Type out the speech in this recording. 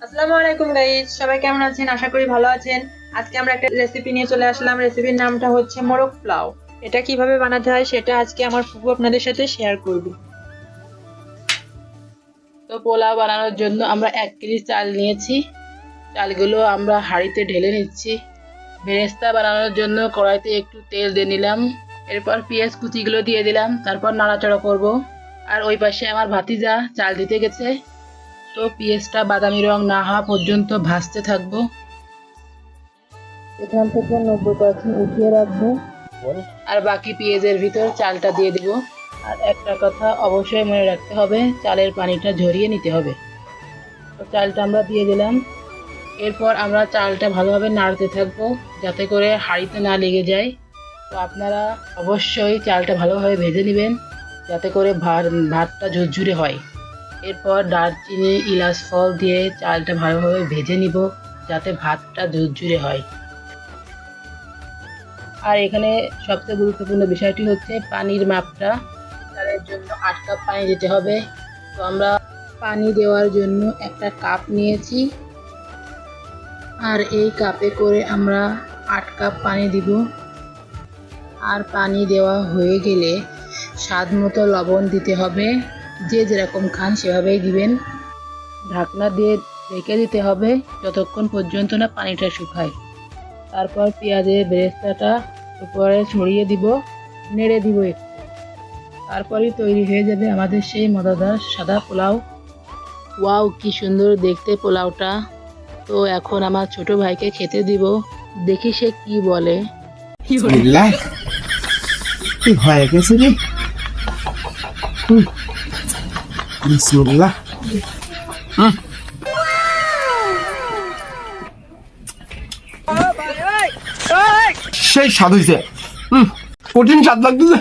আসসালামু আলাইকুম গাইস, সবাই কেমন আছেন? আশা করি ভালো আছেন। আজকে আমরা একটা রেসিপি নিয়ে চলে আসলাম। রেসিপির নামটা হচ্ছে মোরগ পোলাও। এটা কিভাবে বানাতে হয় সেটা আজকে আমার ফুফু আপনাদের সাথে শেয়ার করবে। তো পোলাও বানানোর জন্য আমরা 1 কেজি চাল নিয়েছি। চালগুলো আমরা হাঁড়িতে ঢেলে নিচ্ছি। বেরেস্তা বানানোর জন্য কড়াইতে একটু তেল দিয়ে নিলাম। এরপর পেঁয়াজ কুচিগুলো দিয়ে দিলাম, তারপর নাড়াচাড়া করব। আর ওই পাশে আমার ভাতিজা চাল দিতে গেছে। তো পেঁয়াজটা বাদামি রং না হওয়া পর্যন্ত ভাজতে থাকবো। এখান থেকে 90% উঠিয়ে রাখবো, আর বাকি পেঁয়াজের ভিতর চালটা দিয়ে দিব। আর একটা কথা অবশ্যই মনে রাখতে হবে, চালের পানিটা ঝরিয়ে নিতে হবে। তো চালটা আমরা দিয়ে দিলাম। এরপর আমরা চালটা ভালোভাবে নাড়তে থাকবো যাতে করে হাঁড়িতে না লেগে যায়। তো আপনারা অবশ্যই চালটা ভালোভাবে ভেজে নেবেন যাতে করে ভাতটা ঝুরঝুরে হয়। এরপর দারচিনি ইলাচ ফল দিয়ে চালটা ভালোভাবে ভেজে নিব যাতে ভাতটা ঝুরঝুরে হয়। আর এখানে সবচেয়ে গুরুত্বপূর্ণ বিষয়টি হচ্ছে পানির মাপটা। চালের জন্য 8 কাপ পানি দিতে হবে। তো আমরা পানি দেওয়ার জন্য একটা কাপ নিয়েছি, আর এই কাপে করে আমরা 8 কাপ পানি দিব। আর পানি দেওয়া হয়ে গেলে স্বাদ মতো লবণ দিতে হবে। যে যেরকম খান সেভাবেই দিবেন। ঢাকনা দিয়ে ঢেকে দিতে হবে যতক্ষণ পর্যন্ত না পানিটা শুকায়। তারপর পেঁয়াজের বেরেস্তাটা উপরে ছড়িয়ে দিব, নেড়ে দিব একটু। তারপরেই তৈরি হয়ে যাবে আমাদের সেই মজাদার সাদা পোলাও। ওয়াও, কি সুন্দর দেখতে পোলাওটা। তো এখন আমার ছোট ভাইকে খেতে দিব, দেখি সে কি বলে। বিসমিল্লাহ, কি হয়ে গেছে রে? বিসমিল্লাহ। সেই স্বাদ হয়েছে, কঠিন স্বাদ লাগতেছে।